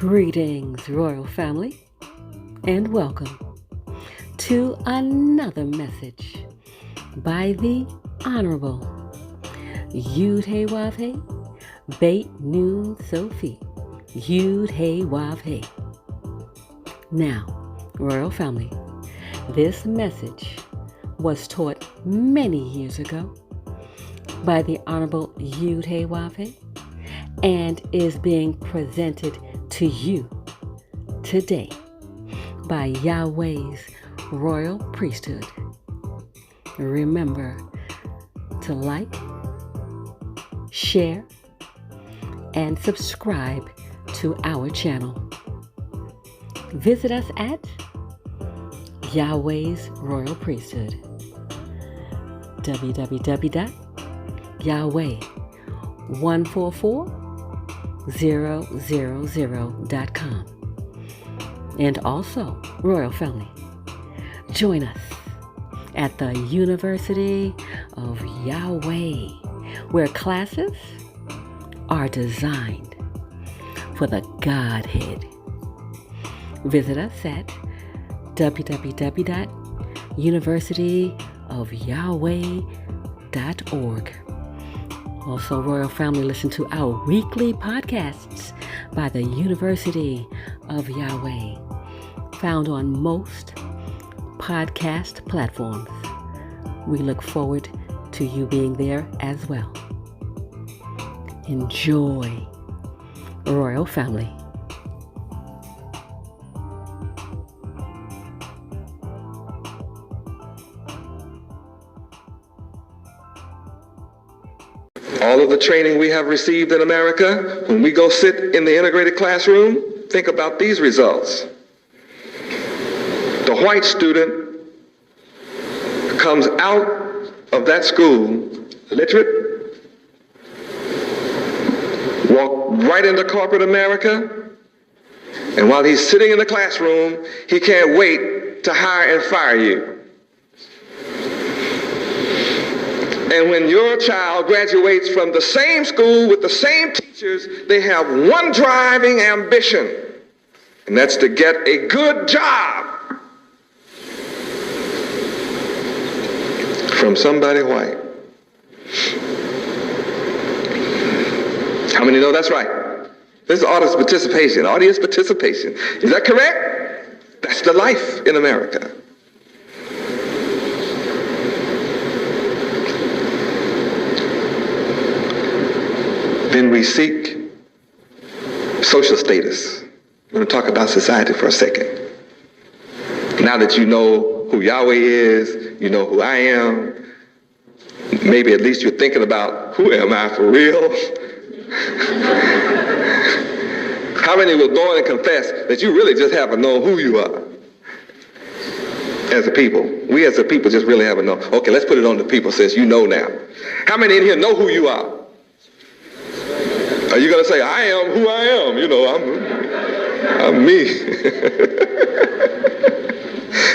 Greetings, royal family, and welcome to another message by the Honorable Yahweh Beit Nun Sophie Yahweh. Now, royal family, this message was taught many years ago by the Honorable Yahweh and is being presented to you today by Yahweh's royal priesthood. Remember to like, share, and subscribe to our channel. Visit us at Yahweh's Royal Priesthood, www.yahweh144000.com. And also, royal family, join us at the University of Yahweh, where classes are designed for the Godhead. Visit us at www.universityofyahweh.org. Also, royal family, listen to our weekly podcasts by the University of Yahweh, found on most podcast platforms. We look forward to you being there as well. Enjoy, royal family. All of the training we have received in America, when we go sit in the integrated classroom, think about these results. The white student comes out of that school literate, walk right into corporate America, and while he's sitting in the classroom, he can't wait to hire and fire you. And when your child graduates from the same school with the same teachers, they have one driving ambition, and that's to get a good job from somebody white. How many know that's right? This is audience participation. Audience participation. Is that correct? That's the life in America. Then we seek social status. We're going to talk about society for a second. Now that you know who Yahweh is, you know who I am, maybe at least you're thinking about, who am I for real? How many will go in and confess that you really just haven't known who you are as a people? We as a people just really haven't known. Okay, let's put it on the people since you know now. How many in here know who you are? Are you going to say, I am who I am? You know, I'm me.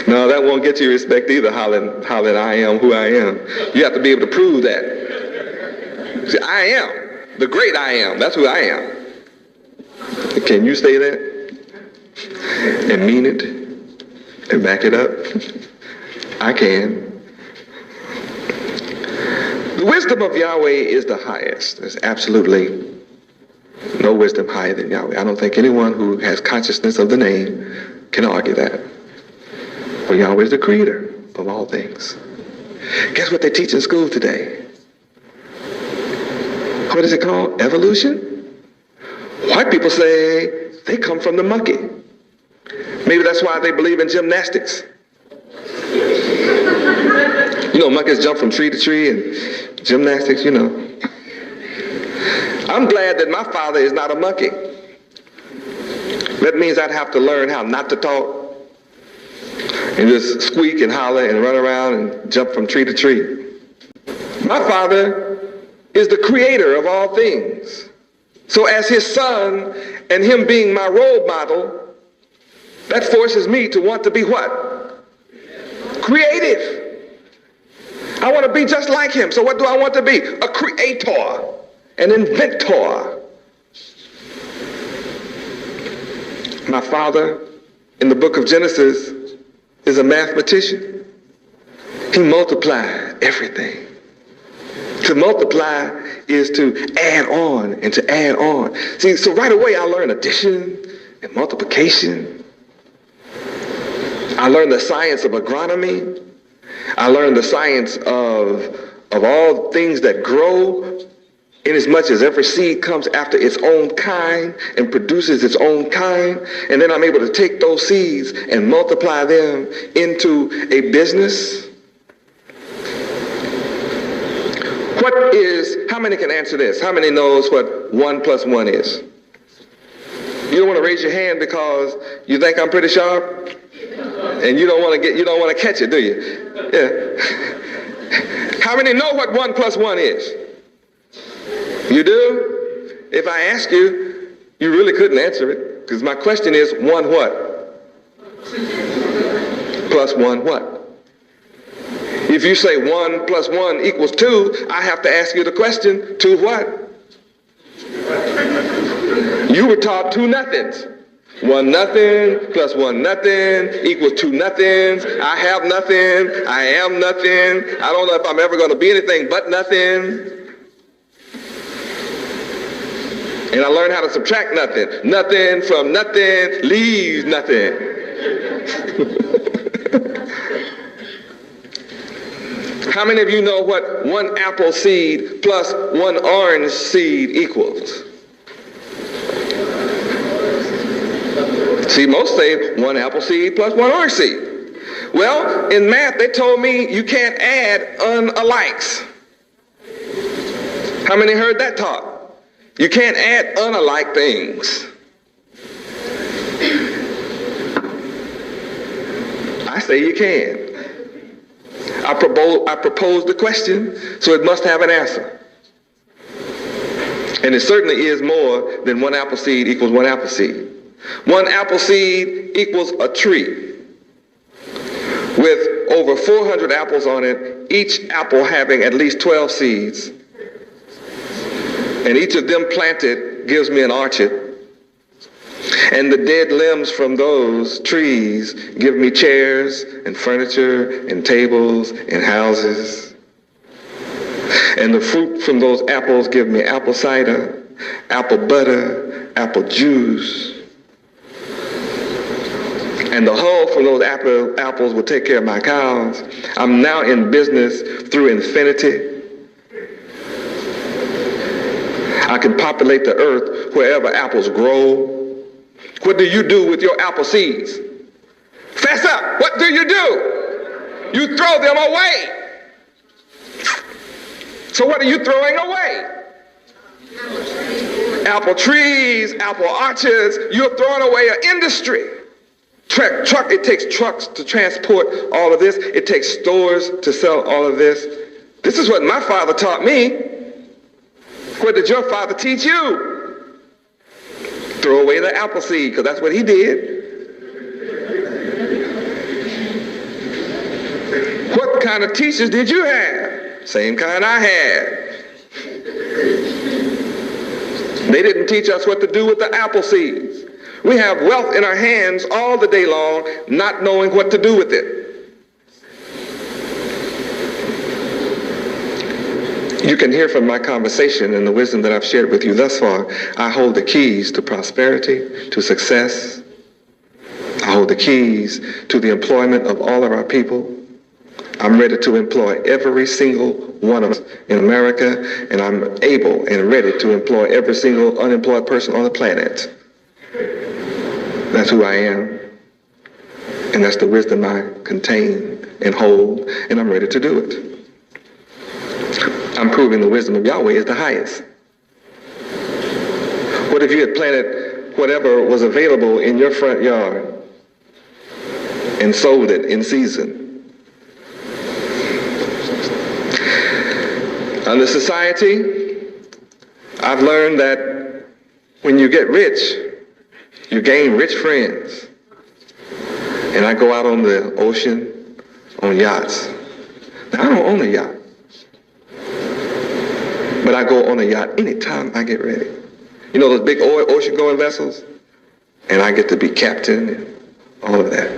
No, that won't get you respect either, hollering, I am who I am. You have to be able to prove that. See, I am, the great I am. That's who I am. Can you say that? And mean it? And back it up? I can. The wisdom of Yahweh is the highest. There's absolutely no wisdom higher than Yahweh. I don't think anyone who has consciousness of the name can argue that. For Yahweh is the creator of all things. Guess what they teach in school today? What is it called? Evolution? White people say they come from the monkey. Maybe that's why they believe in gymnastics. You know, monkeys jump from tree to tree and gymnastics, you know. I'm glad that my father is not a monkey. That means I'd have to learn how not to talk and just squeak and holler and run around and jump from tree to tree. My father is the creator of all things. So as his son and him being my role model, that forces me to want to be what? Creative. I want to be just like him. So what do I want to be? A creator. An inventor. My father, in the book of Genesis, is a mathematician. He multiplied everything. To multiply is to add on and to add on. See, so right away I learned addition and multiplication. I learned the science of agronomy. I learned the science of all things that grow, inasmuch as every seed comes after its own kind and produces its own kind. And then I'm able to take those seeds and multiply them into a business. How many can answer this? How many knows what 1 + 1 is? You don't want to raise your hand because you think I'm pretty sharp? And you don't want to catch it, do you? Yeah. How many know what 1 + 1 is? You do? If I ask you, you really couldn't answer it, because my question is 1 what? Plus 1 what? If you say 1 + 1 = 2, I have to ask you the question, 2 what? You were taught 2 nothings. 1 nothing plus 1 nothing = 2 nothings. I have nothing. I am nothing. I don't know if I'm ever going to be anything but nothing. And I learned how to subtract nothing. Nothing from nothing leaves nothing. How many of you know what 1 apple seed plus 1 orange seed equals? See, most say 1 apple seed plus 1 orange seed. Well, in math, they told me you can't add unalikes. How many heard that taught? You can't add unalike things. I say you can. I propose the question, so it must have an answer. And it certainly is more than 1 apple seed = 1 apple seed. 1 apple seed equals a tree with over 400 apples on it, each apple having at least 12 seeds. And each of them planted gives me an orchard. And the dead limbs from those trees give me chairs and furniture and tables and houses. And the fruit from those apples give me apple cider, apple butter, apple juice. And the hull from those apples will take care of my cows. I'm now in business through infinity. I can populate the earth wherever apples grow. What do you do with your apple seeds? Fess up. What do? You throw them away. So what are you throwing away? Apple trees, apple orchards. You're throwing away an industry. It takes trucks to transport all of this. It takes stores to sell all of this. This is what my father taught me. What did your father teach you? Throw away the apple seed, because that's what he did. What kind of teachers did you have? Same kind I had. They didn't teach us what to do with the apple seeds. We have wealth in our hands all the day long, not knowing what to do with it. You can hear from my conversation and the wisdom that I've shared with you thus far, I hold the keys to prosperity, to success. I hold the keys to the employment of all of our people. I'm ready to employ every single one of us in America, and I'm able and ready to employ every single unemployed person on the planet. That's who I am. And that's the wisdom I contain and hold, and I'm ready to do it. I'm proving the wisdom of Yahweh is the highest. What if you had planted whatever was available in your front yard and sold it in season? Under society, I've learned that when you get rich, you gain rich friends. And I go out on the ocean on yachts. Now, I don't own a yacht. But I go on a yacht anytime I get ready. You know those big ocean-going vessels? and I get to be captain and all of that.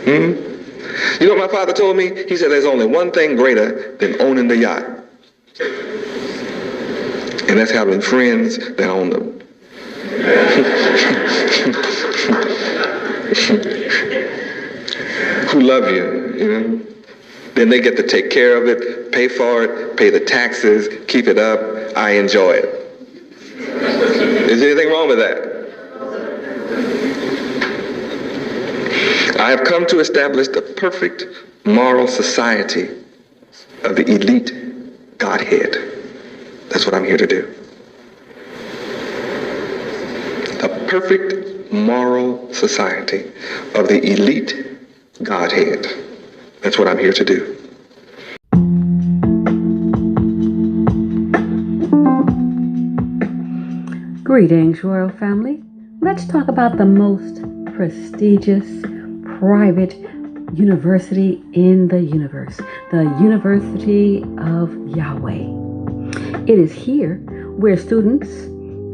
You know what my father told me? He said there's only one thing greater than owning the yacht. And that's having friends that own them. Who love you, you know? Then they get to take care of it, pay for it, pay the taxes, keep it up. I enjoy it. Is there anything wrong with that? I have come to establish the perfect moral society of the elite Godhead. That's what I'm here to do. The perfect moral society of the elite Godhead. That's what I'm here to do. Greetings, Royal Family. Let's talk about the most prestigious private university in the universe, the University of Yahweh. It is here where students,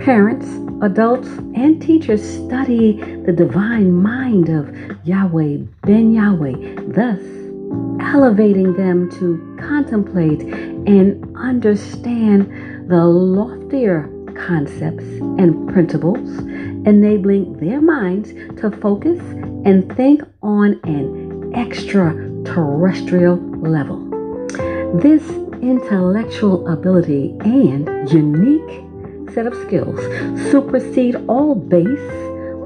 parents, adults, and teachers study the divine mind of Yahweh Ben Yahweh, thus elevating them to contemplate and understand the loftier concepts and principles, enabling their minds to focus and think on an extraterrestrial level. This intellectual ability and unique set of skills supersede all base,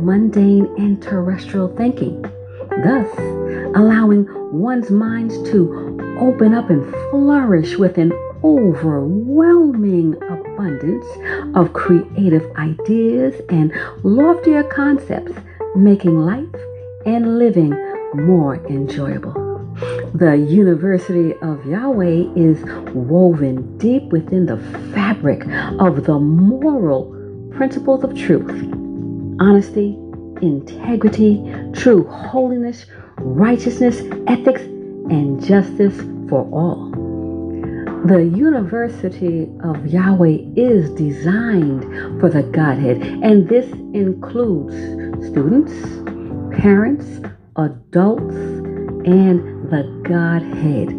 mundane, and terrestrial thinking, thus allowing one's minds to open up and flourish with an overwhelming abundance of creative ideas and loftier concepts, making life and living more enjoyable. The University of Yahweh is woven deep within the fabric of the moral principles of truth, honesty, integrity, true holiness, righteousness, ethics, and justice for all. The University of Yahweh is designed for the Godhead, and this includes students, parents, adults, and the Godhead.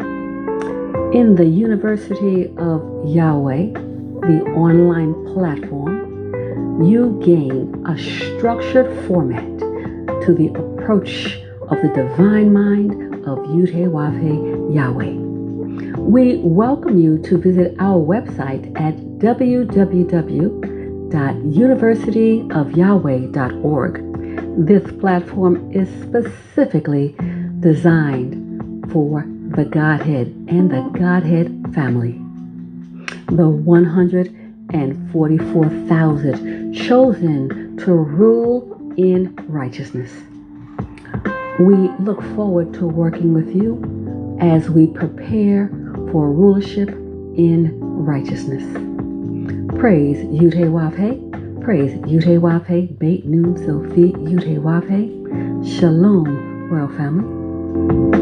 In the University of Yahweh, the online platform, you gain a structured format to the approach of the divine mind of Yud-Heh-Wav-Heh Yahweh. We welcome you to visit our website at www.universityofyahweh.org. This platform is specifically designed for the Godhead and the Godhead family. The 144,000 chosen to rule in righteousness. We look forward to working with you as we prepare for rulership in righteousness. Praise Yud-Heh-Wav-Heh. Praise Yud-Heh-Wav-Heh. Beit Nun Sophie Yud-Heh-Wav-Heh. Shalom, Royal Family.